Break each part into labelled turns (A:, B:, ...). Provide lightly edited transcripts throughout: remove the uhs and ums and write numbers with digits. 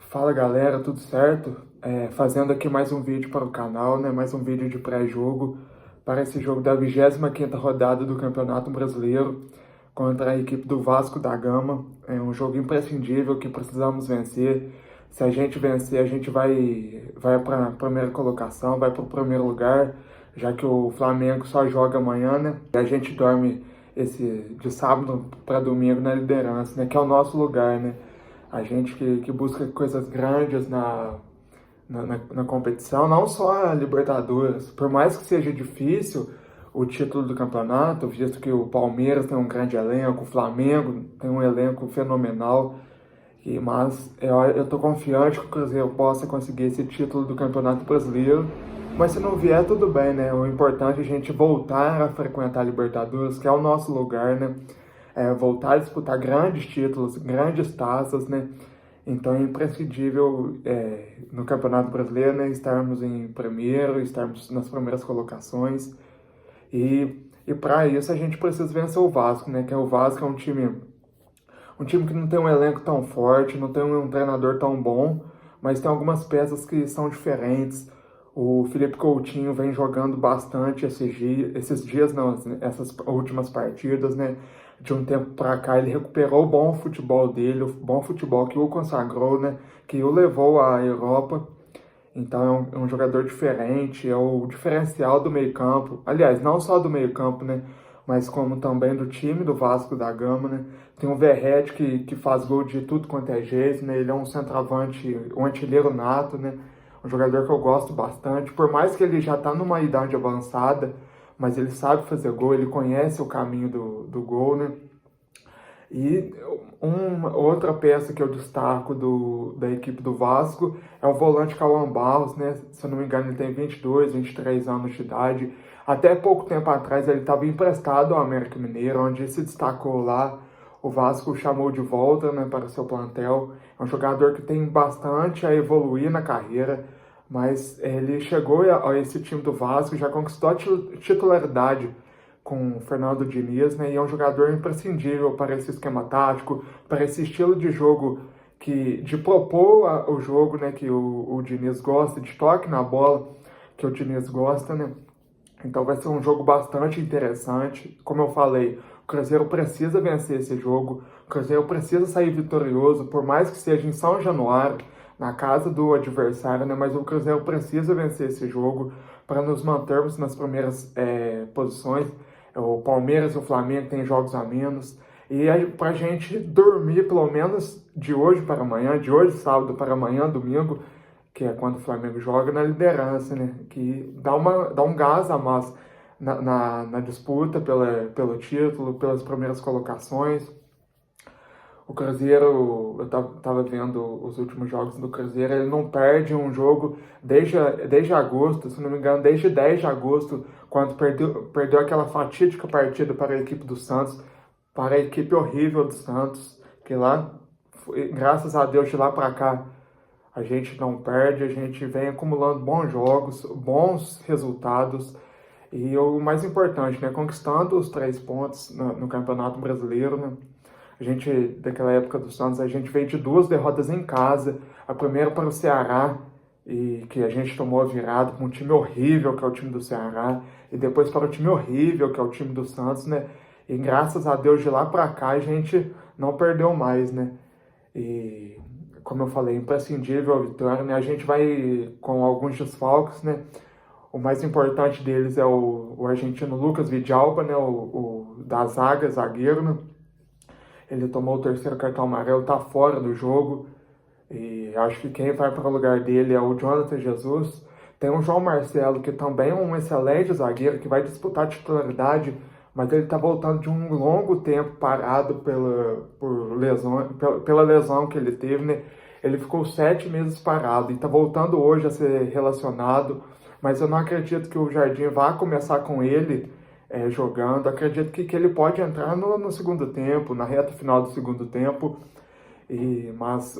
A: Fala galera, tudo certo? Fazendo aqui mais um vídeo para o canal, né? Mais um vídeo de pré-jogo para esse jogo da 25ª rodada do Campeonato Brasileiro contra a equipe do Vasco da Gama. É um jogo imprescindível que precisamos vencer. Se a gente vencer, a gente vai para a primeira colocação, vai para o primeiro lugar, já que o Flamengo só joga amanhã, né? E a gente dorme de sábado para domingo na liderança, né? Que é o nosso lugar, né? A gente que busca coisas grandes na competição, não só a Libertadores. Por mais que seja difícil o título do campeonato, visto que o Palmeiras tem um grande elenco, o Flamengo tem um elenco fenomenal, mas eu tô confiante que o Cruzeiro possa conseguir esse título do Campeonato Brasileiro. Mas se não vier, tudo bem, né? O importante é a gente voltar a frequentar a Libertadores, que é o nosso lugar, né? Voltar a disputar grandes títulos, grandes taças, né? Então é imprescindível no Campeonato Brasileiro, né, estarmos em primeiro, estarmos nas primeiras colocações. E para isso a gente precisa vencer o Vasco, né? Que o Vasco é um time que não tem um elenco tão forte, não tem um treinador tão bom, mas tem algumas peças que são diferentes. O Felipe Coutinho vem jogando bastante esses dias, não, essas últimas partidas, né? De um tempo para cá ele recuperou o bom futebol dele, o bom futebol que o consagrou, né? Que o levou à Europa. Então é um jogador diferente, é o diferencial do meio-campo. Aliás, não só do meio-campo, né? Mas como também do time do Vasco da Gama, né? Tem o Verratti que faz gol de tudo quanto é jeito, né? Ele é um centroavante, um artilheiro nato, né? Um jogador que eu gosto bastante. Por mais que ele já está numa idade avançada, mas ele sabe fazer gol, ele conhece o caminho do gol, né? E outra peça que eu destaco da equipe do Vasco é o volante Cauã Barros, né? Se eu não me engano, ele tem 22, 23 anos de idade. Até pouco tempo atrás ele estava emprestado ao América Mineiro, onde se destacou lá. O Vasco chamou de volta, né, para o seu plantel. É um jogador que tem bastante a evoluir na carreira, mas ele chegou a esse time do Vasco, já conquistou a titularidade com o Fernando Diniz, né? E é um jogador imprescindível para esse esquema tático, para esse estilo de jogo de propor o jogo, né? Que o Diniz gosta, de toque na bola, que o Diniz gosta, né? Então vai ser um jogo bastante interessante. Como eu falei, o Cruzeiro precisa vencer esse jogo, o Cruzeiro precisa sair vitorioso, por mais que seja em São Januário, na casa do adversário, né? Mas o Cruzeiro precisa vencer esse jogo para nos mantermos nas primeiras posições. O Palmeiras e o Flamengo têm jogos a menos. E para a gente dormir, pelo menos de hoje para amanhã, de hoje sábado para amanhã, domingo, que é quando o Flamengo joga, na liderança, né? Que dá um gás a mais na disputa pelo título, pelas primeiras colocações. O Cruzeiro, eu tava vendo os últimos jogos do Cruzeiro, ele não perde um jogo desde agosto, se não me engano, desde 10 de agosto, quando perdeu aquela fatídica partida para a equipe do Santos, para a equipe horrível do Santos, que lá, graças a Deus, de lá para cá, a gente não perde, a gente vem acumulando bons jogos, bons resultados, e o mais importante, né, conquistando os 3 pontos no Campeonato Brasileiro, né? A gente, daquela época do Santos, a gente veio de 2 derrotas em casa. A primeira para o Ceará, e que a gente tomou a virada com um time horrível, que é o time do Ceará. E depois para o time horrível, que é o time do Santos, né? E graças a Deus, de lá para cá, a gente não perdeu mais, né? E, como eu falei, imprescindível a vitória, né? A gente vai com alguns desfalques, né? O mais importante deles é o argentino Lucas Vidalba, né? O da zaga, zagueiro, né? Ele tomou o 3º cartão amarelo, tá fora do jogo. E acho que quem vai para o lugar dele é o Jonathan Jesus. Tem o João Marcelo, que também é um excelente zagueiro, que vai disputar a titularidade, mas ele tá voltando de um longo tempo parado pela lesão que ele teve, né? Ele ficou 7 meses parado e tá voltando hoje a ser relacionado, mas eu não acredito que o Jardim vá começar com ele jogando. Acredito que ele pode entrar no segundo tempo, na reta final do segundo tempo. Mas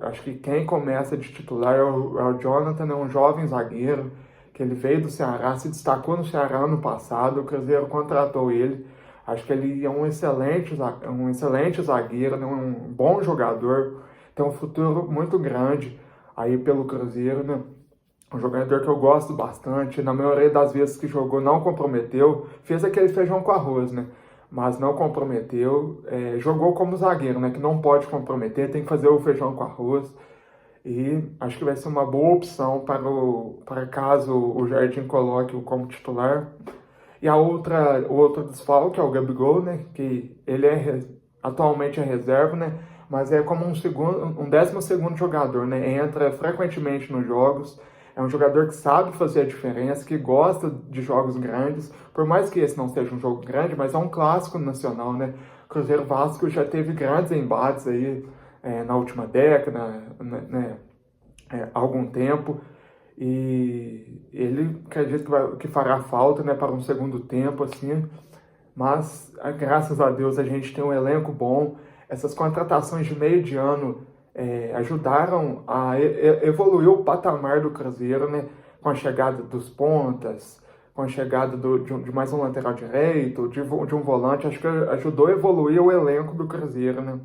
A: acho que quem começa de titular é o Jonathan, é um jovem zagueiro, que ele veio do Ceará, se destacou no Ceará ano passado, o Cruzeiro contratou ele. Acho que ele é um excelente zagueiro, né, um bom jogador, tem um futuro muito grande aí pelo Cruzeiro, né? Um jogador que eu gosto bastante, na maioria das vezes que jogou não comprometeu, fez aquele feijão com arroz, né? Mas não comprometeu, jogou como zagueiro, né? Que não pode comprometer, tem que fazer o feijão com arroz. E acho que vai ser uma boa opção para caso o Jardim coloque-o como titular. E o outro desfalque é o Gabigol, né? Que ele atualmente é reserva, né? Mas é como um 12º jogador, né? Entra frequentemente nos jogos. É um jogador que sabe fazer a diferença, que gosta de jogos grandes. Por mais que esse não seja um jogo grande, mas é um clássico nacional, né? Cruzeiro Vasco já teve grandes embates aí na última década, né? Há algum tempo. E ele acredita que fará falta, né, para um segundo tempo, assim. Mas, graças a Deus, a gente tem um elenco bom. Essas contratações de meio de ano ajudaram a evoluir o patamar do Cruzeiro, né? Com a chegada dos pontas, com a chegada de mais um lateral direito, de um volante. Acho que ajudou a evoluir o elenco do Cruzeiro, né?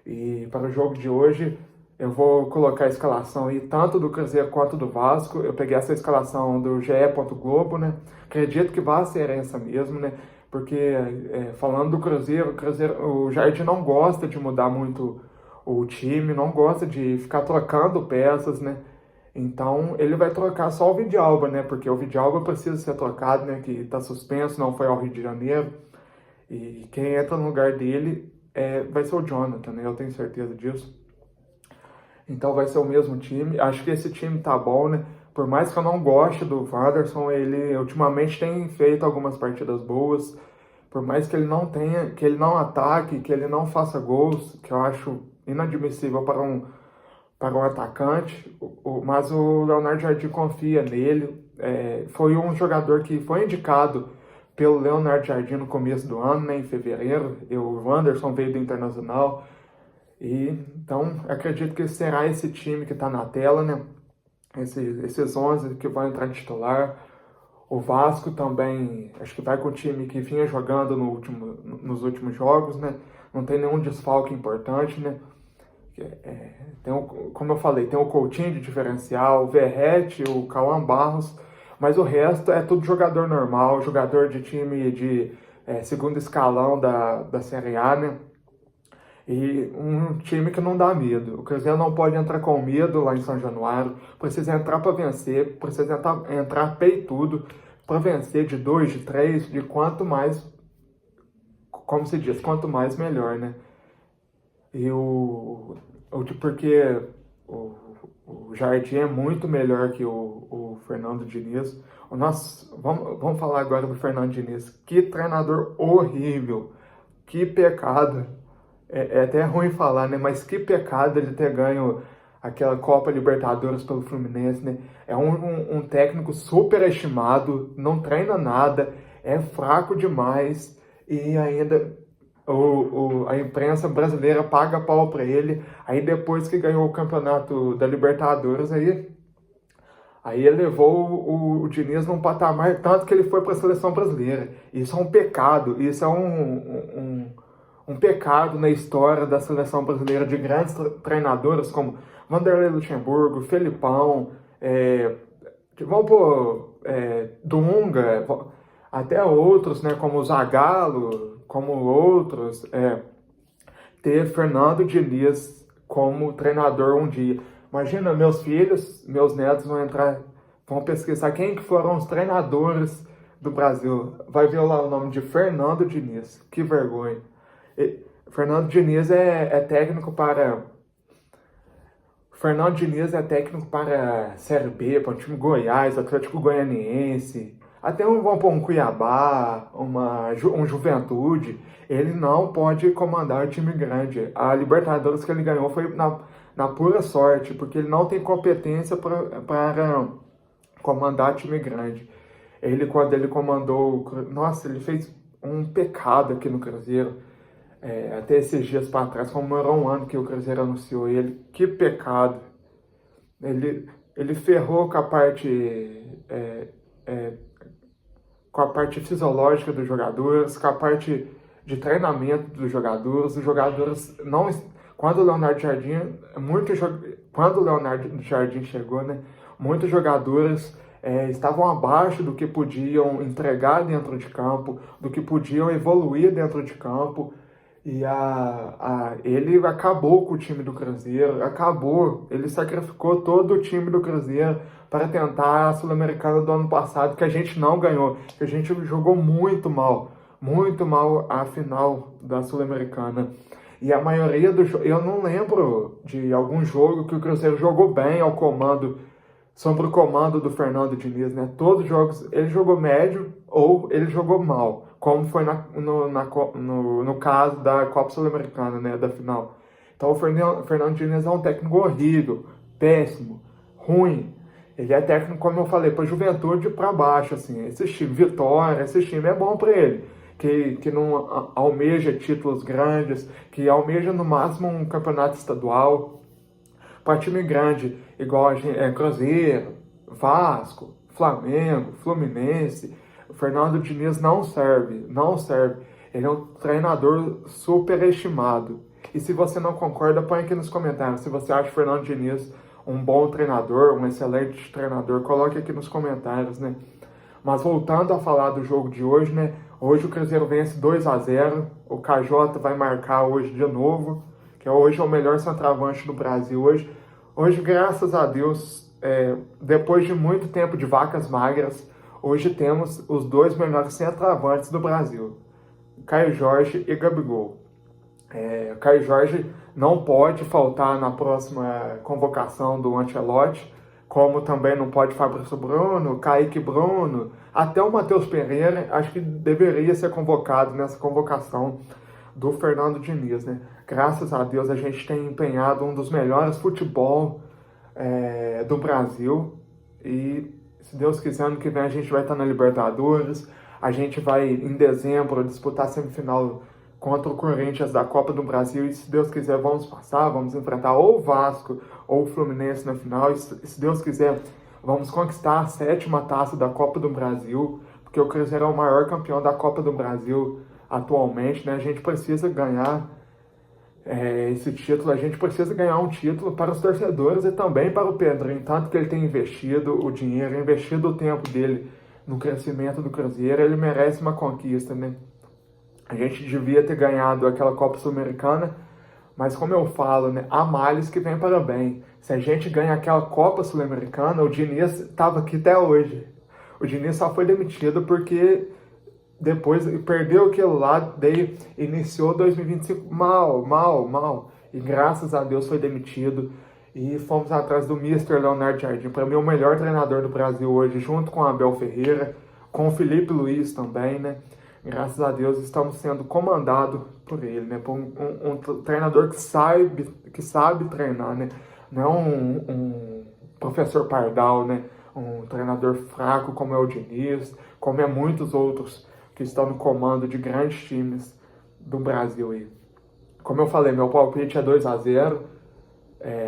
A: E para o jogo de hoje, eu vou colocar a escalação aí, tanto do Cruzeiro quanto do Vasco. Eu peguei essa escalação do GE. Globo, né? Acredito que vai ser essa mesmo, né? Porque, falando do Cruzeiro, o Jardim não gosta de mudar muito o time, não gosta de ficar trocando peças, né? Então, ele vai trocar só o Vidalba, né? Porque o Vidalba precisa ser trocado, né? Que está suspenso, não foi ao Rio de Janeiro. E quem entra no lugar dele vai ser o Jonathan, né? Eu tenho certeza disso. Então vai ser o mesmo time. Acho que esse time tá bom, né? Por mais que eu não goste do Wanderson, ele ultimamente tem feito algumas partidas boas. Por mais que ele não tenha, que ele não ataque, que ele não faça gols, que eu acho inadmissível para um atacante, mas o Leonardo Jardim confia nele. Foi um jogador que foi indicado pelo Leonardo Jardim no começo do ano, né, em fevereiro. O Wanderson veio do Internacional. E então acredito que será esse time que está na tela, né? Esses 11 que vão entrar de titular. O Vasco também, acho que vai com o time que vinha jogando nos últimos jogos, né? Não tem nenhum desfalque importante, né? Como eu falei, tem o Coutinho de diferencial, o Verratti, o Cauã Barros, mas o resto é tudo jogador normal, jogador de time de segundo escalão da Série A, né? E um time que não dá medo. O Cruzeiro não pode entrar com medo lá em São Januário. Precisa entrar para vencer, precisa entrar peitudo para vencer de 2, de 3, de quanto mais, como se diz, quanto mais melhor, né? E porque o Jardim é muito melhor que o Fernando Diniz. Vamos falar agora do Fernando Diniz. Que treinador horrível! Que pecado! É até ruim falar, né? Mas que pecado ele ter ganho aquela Copa Libertadores pelo Fluminense, né? É um técnico super estimado, não treina nada, é fraco demais e ainda a imprensa brasileira paga pau para ele. Aí depois que ganhou o campeonato da Libertadores, aí elevou o Diniz num patamar tanto que ele foi para a seleção brasileira. Isso é um pecado, isso é um pecado na história da seleção brasileira de grandes treinadores como Vanderlei Luxemburgo, Felipão, vamos pôr Dunga, até outros, né, como o Zagallo, como outros, ter Fernando Diniz como treinador um dia. Imagina, meus filhos, meus netos vão pesquisar quem que foram os treinadores do Brasil. Vai ver lá o nome de Fernando Diniz. Que vergonha. Fernando Diniz é técnico para... Fernando Diniz é técnico para Série B, para o time Goiás, Atlético Goianiense, até um Cuiabá, um Juventude. Ele não pode comandar time grande. A Libertadores que ele ganhou foi na pura sorte, porque ele não tem competência para comandar time grande. Quando ele comandou... Nossa, ele fez um pecado aqui no Cruzeiro. Até esses dias para trás, comemorou um ano que o Cruzeiro anunciou ele. Que pecado. Ele ferrou com a parte fisiológica dos jogadores, com a parte de treinamento dos jogadores. Os jogadores não... Quando o Leonardo Jardim, quando o Leonardo Jardim chegou, né, muitos jogadores estavam abaixo do que podiam entregar dentro de campo, do que podiam evoluir dentro de campo. E ele acabou com o time do Cruzeiro, ele sacrificou todo o time do Cruzeiro para tentar a Sul-Americana do ano passado, que a gente não ganhou, que a gente jogou muito mal a final da Sul-Americana. E a maioria do jogo, eu não lembro de algum jogo que o Cruzeiro jogou bem sob o comando do Fernando Diniz, né? Todos os jogos ele jogou médio ou ele jogou mal, como foi no caso da Copa Sul-Americana, né? Da final. Então o Fernando Diniz é um técnico horrível, péssimo, ruim. Ele é técnico, como eu falei, para Juventude para baixo, assim. Esse time, Vitória, esse time é bom para ele. Que não almeja títulos grandes, que almeja no máximo um campeonato estadual. Para time grande, igual Cruzeiro, Vasco, Flamengo, Fluminense, o Fernando Diniz não serve. Ele é um treinador superestimado. E se você não concorda, põe aqui nos comentários. Se você acha o Fernando Diniz um bom treinador, um excelente treinador, coloque aqui nos comentários, né? Mas voltando a falar do jogo de hoje, né? Hoje o Cruzeiro vence 2-0. O KJ vai marcar hoje de novo, que hoje é o melhor centroavante do Brasil. Hoje, graças a Deus, depois de muito tempo de vacas magras, hoje temos os dois melhores centroavantes do Brasil, Caio Jorge e Gabigol. Caio Jorge não pode faltar na próxima convocação do Ancelotti, como também não pode Fabrício Bruno, Kaique Bruno, até o Matheus Pereira, acho que deveria ser convocado nessa convocação do Fernando Diniz, né? Graças a Deus a gente tem empenhado um dos melhores futebol do Brasil e, se Deus quiser, ano que vem a gente vai estar na Libertadores, a gente vai em dezembro disputar a semifinal contra o Corinthians da Copa do Brasil e, se Deus quiser, vamos enfrentar ou o Vasco ou o Fluminense na final e, se Deus quiser, vamos conquistar a 7ª taça da Copa do Brasil, porque o Cruzeiro é o maior campeão da Copa do Brasil atualmente, né? A gente precisa ganhar esse título, a gente precisa ganhar um título para os torcedores e também para o Pedrinho, tanto que ele tem investido o dinheiro, investido o tempo dele no crescimento do Cruzeiro, ele merece uma conquista, né? A gente devia ter ganhado aquela Copa Sul-Americana, mas como eu falo, né, há males que vêm para bem. Se a gente ganha aquela Copa Sul-Americana, o Diniz estava aqui até hoje. O Diniz só foi demitido porque depois perdeu aquilo lá, daí iniciou 2025 mal. E graças a Deus foi demitido. E fomos atrás do Mr. Leonardo Jardim, para mim o melhor treinador do Brasil hoje, junto com o Abel Ferreira, com o Felipe Luiz também, né? Graças a Deus estamos sendo comandados por ele, né? Por um treinador que sabe treinar, né? Não é um professor Pardal, né? Um treinador fraco como é o Diniz, como é muitos outros que estão no comando de grandes times do Brasil aí. Como eu falei, meu palpite é 2-0.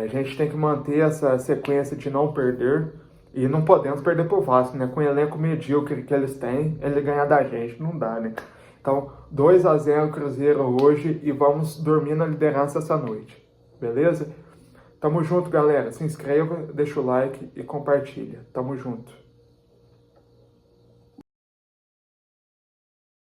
A: A gente tem que manter essa sequência de não perder. E não podemos perder pro Vasco, né? Com o elenco medíocre que eles têm, ele ganhar da gente, não dá, né? Então, 2-0 Cruzeiro hoje e vamos dormir na liderança essa noite. Beleza? Tamo junto, galera. Se inscreva, deixa o like e compartilha. Tamo junto.